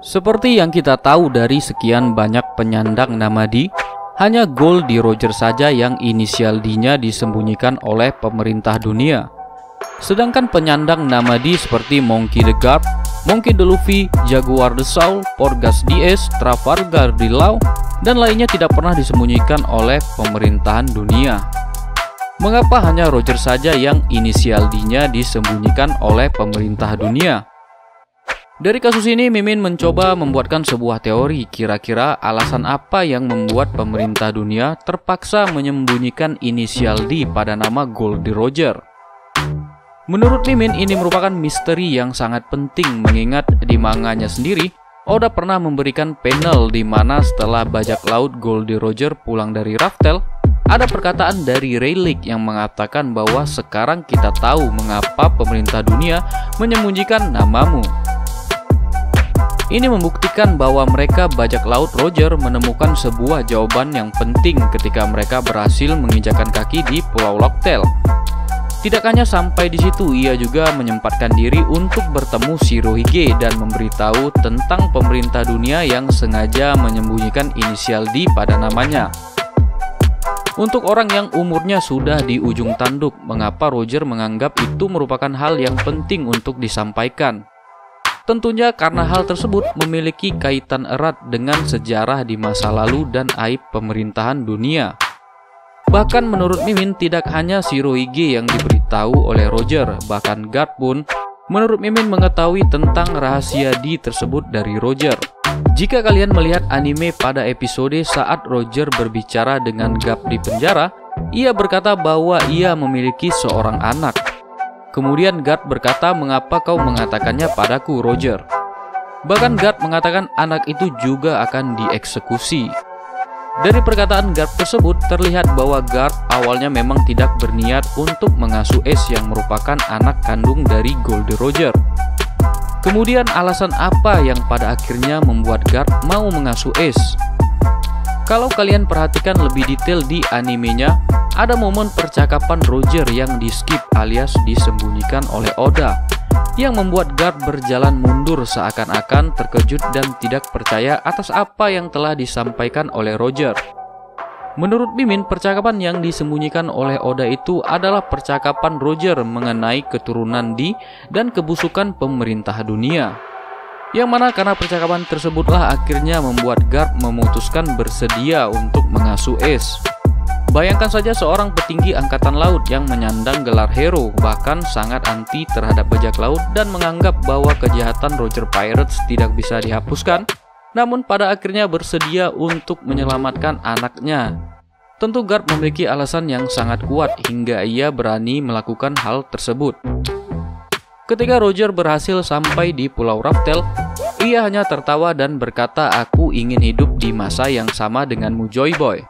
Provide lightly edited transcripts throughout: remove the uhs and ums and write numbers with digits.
Seperti yang kita tahu dari sekian banyak penyandang nama D, hanya Goldie Roger saja yang inisial D-nya disembunyikan oleh pemerintah dunia. Sedangkan penyandang nama D seperti Monkey the Guard, Monkey the Luffy, Jaguar the Soul, Porgas DS, Trafalgar the Law, dan lainnya tidak pernah disembunyikan oleh pemerintahan dunia. Mengapa hanya Roger saja yang inisial D-nya disembunyikan oleh pemerintah dunia? Dari kasus ini, Mimin mencoba membuatkan sebuah teori kira-kira alasan apa yang membuat pemerintah dunia terpaksa menyembunyikan inisial D pada nama Goldie Roger. Menurut Mimin, ini merupakan misteri yang sangat penting mengingat di manganya sendiri, Oda pernah memberikan panel di mana setelah bajak laut Goldie Roger pulang dari Raftel, ada perkataan dari Rayleigh yang mengatakan bahwa sekarang kita tahu mengapa pemerintah dunia menyembunyikan namamu. Ini membuktikan bahwa mereka bajak laut Roger menemukan sebuah jawaban yang penting ketika mereka berhasil menginjakan kaki di Pulau Locktail. Tidak hanya sampai di situ, ia juga menyempatkan diri untuk bertemu Shirohige dan memberitahu tentang pemerintah dunia yang sengaja menyembunyikan inisial D pada namanya. Untuk orang yang umurnya sudah di ujung tanduk, mengapa Roger menganggap itu merupakan hal yang penting untuk disampaikan? Tentunya karena hal tersebut memiliki kaitan erat dengan sejarah di masa lalu dan aib pemerintahan dunia. Bahkan menurut Mimin, tidak hanya Shirohige yang diberitahu oleh Roger, bahkan Garp pun menurut Mimin mengetahui tentang rahasia D tersebut dari Roger. Jika kalian melihat anime pada episode saat Roger berbicara dengan Garp di penjara, ia berkata bahwa ia memiliki seorang anak. Kemudian Garp berkata, "Mengapa kau mengatakannya padaku, Roger?" Bahkan Garp mengatakan anak itu juga akan dieksekusi. Dari perkataan Garp tersebut terlihat bahwa Garp awalnya memang tidak berniat untuk mengasuh Ace yang merupakan anak kandung dari Goldie Roger. Kemudian alasan apa yang pada akhirnya membuat Garp mau mengasuh Ace? Kalau kalian perhatikan lebih detail di animenya, ada momen percakapan Roger yang di-skip alias disembunyikan oleh Oda, yang membuat Garp berjalan mundur seakan-akan terkejut dan tidak percaya atas apa yang telah disampaikan oleh Roger. Menurut Mimin, percakapan yang disembunyikan oleh Oda itu adalah percakapan Roger mengenai keturunan D dan kebusukan pemerintah dunia. Yang mana karena percakapan tersebutlah akhirnya membuat Garp memutuskan bersedia untuk mengasuh Ace. Bayangkan saja seorang petinggi angkatan laut yang menyandang gelar hero, bahkan sangat anti terhadap bajak laut dan menganggap bahwa kejahatan Roger Pirates tidak bisa dihapuskan, namun pada akhirnya bersedia untuk menyelamatkan anaknya. Tentu Garp memiliki alasan yang sangat kuat hingga ia berani melakukan hal tersebut. Ketika Roger berhasil sampai di Pulau Raftel, ia hanya tertawa dan berkata, "Aku ingin hidup di masa yang sama denganmu, Joy Boy."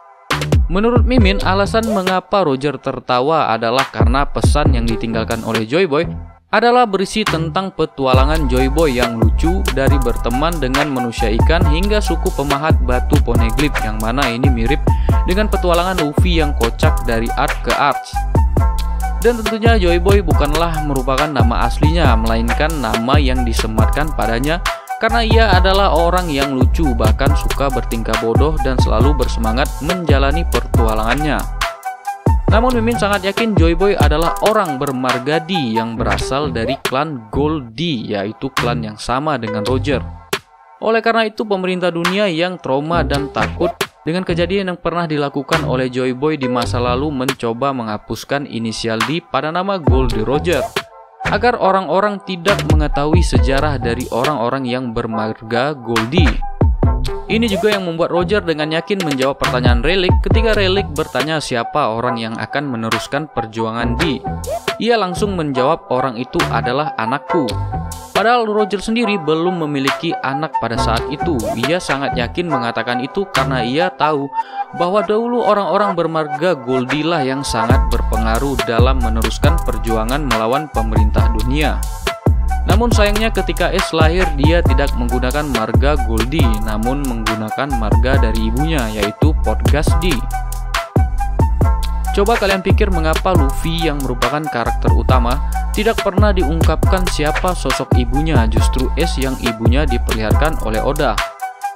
Menurut Mimin, alasan mengapa Roger tertawa adalah karena pesan yang ditinggalkan oleh Joy Boy adalah berisi tentang petualangan Joy Boy yang lucu, dari berteman dengan manusia ikan hingga suku pemahat batu poneglyph, yang mana ini mirip dengan petualangan Luffy yang kocak dari art ke arts. Dan tentunya Joy Boy bukanlah merupakan nama aslinya, melainkan nama yang disematkan padanya karena ia adalah orang yang lucu, bahkan suka bertingkah bodoh dan selalu bersemangat menjalani petualangannya. Namun Mimin sangat yakin Joy Boy adalah orang bermarga D yang berasal dari klan Goldie, yaitu klan yang sama dengan Roger. Oleh karena itu, pemerintah dunia yang trauma dan takut dengan kejadian yang pernah dilakukan oleh Joy Boy di masa lalu mencoba menghapuskan inisial D pada nama Goldie Roger, agar orang-orang tidak mengetahui sejarah dari orang-orang yang bermarga Goldie. Ini juga yang membuat Roger dengan yakin menjawab pertanyaan Rayleigh ketika Rayleigh bertanya siapa orang yang akan meneruskan perjuangan D. Ia langsung menjawab, "Orang itu adalah anakku." Padahal Roger sendiri belum memiliki anak pada saat itu. Ia sangat yakin mengatakan itu karena ia tahu bahwa dahulu orang-orang bermarga Goldie lah yang sangat berpengaruh dalam meneruskan perjuangan melawan pemerintah dunia. Namun sayangnya ketika Ace lahir, dia tidak menggunakan marga Goldie, namun menggunakan marga dari ibunya, yaitu Porgas D. Coba kalian pikir mengapa Luffy yang merupakan karakter utama Tidak pernah diungkapkan siapa sosok ibunya, justru Ace yang ibunya diperlihatkan oleh Oda.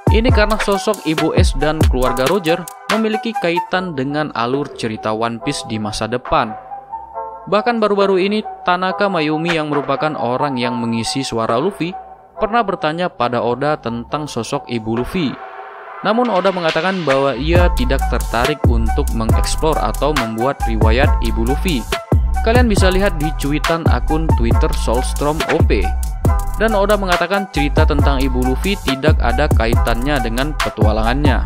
Ini karena sosok ibu Ace dan keluarga Roger memiliki kaitan dengan alur cerita One Piece di masa depan. Bahkan baru-baru ini, Tanaka Mayumi yang merupakan orang yang mengisi suara Luffy pernah bertanya pada Oda tentang sosok ibu Luffy. Namun Oda mengatakan bahwa ia tidak tertarik untuk mengeksplor atau membuat riwayat ibu Luffy. Kalian bisa lihat di cuitan akun Twitter Soulstorm OP. Dan Oda mengatakan cerita tentang ibu Luffy tidak ada kaitannya dengan petualangannya.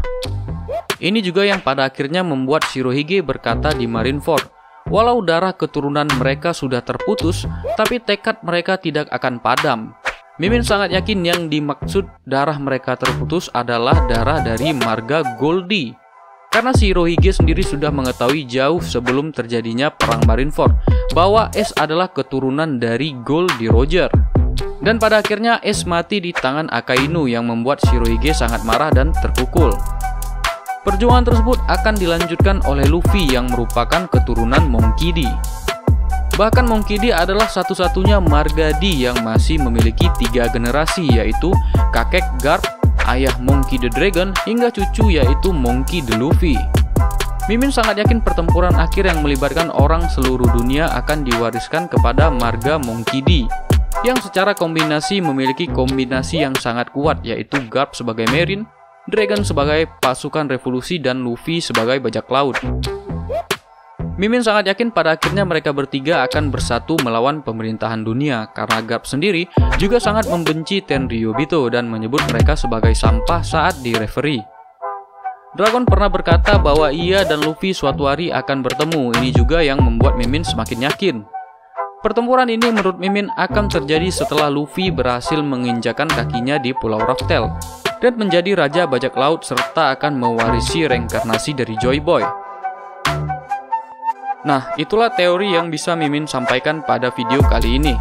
Ini juga yang pada akhirnya membuat Shirohige berkata di Marineford, walau darah keturunan mereka sudah terputus, tapi tekad mereka tidak akan padam. Mimin sangat yakin yang dimaksud darah mereka terputus adalah darah dari marga Goldie. Karena Shirohige sendiri sudah mengetahui jauh sebelum terjadinya perang Marineford bahwa Ace adalah keturunan dari Goldie Roger. Dan pada akhirnya Ace mati di tangan Akainu yang membuat Shirohige sangat marah dan terpukul. Perjuangan tersebut akan dilanjutkan oleh Luffy yang merupakan keturunan Monkey D. Bahkan Monkey D adalah satu-satunya marga D yang masih memiliki 3 generasi, yaitu kakek Garp, ayah Monkey the Dragon, hingga cucu yaitu Monkey the Luffy. Mimin sangat yakin pertempuran akhir yang melibatkan orang seluruh dunia akan diwariskan kepada marga Monkey D, yang secara kombinasi memiliki kombinasi yang sangat kuat, yaitu Garp sebagai Marine, Dragon sebagai pasukan revolusi, dan Luffy sebagai bajak laut. Mimin sangat yakin pada akhirnya mereka bertiga akan bersatu melawan pemerintahan dunia, karena Garp sendiri juga sangat membenci Tenryubito dan menyebut mereka sebagai sampah saat di referee. Dragon pernah berkata bahwa ia dan Luffy suatu hari akan bertemu, ini juga yang membuat Mimin semakin yakin. Pertempuran ini menurut Mimin akan terjadi setelah Luffy berhasil menginjakan kakinya di Pulau Raftel dan menjadi raja bajak laut serta akan mewarisi reinkarnasi dari Joy Boy. Nah, itulah teori yang bisa Mimin sampaikan pada video kali ini.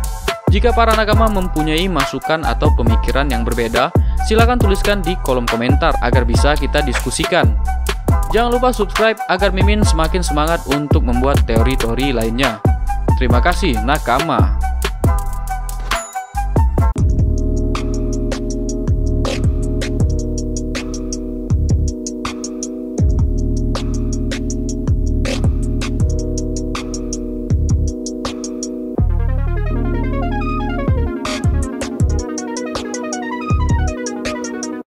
Jika para nakama mempunyai masukan atau pemikiran yang berbeda, silakan tuliskan di kolom komentar agar bisa kita diskusikan. Jangan lupa subscribe agar Mimin semakin semangat untuk membuat teori-teori lainnya. Terima kasih, nakama.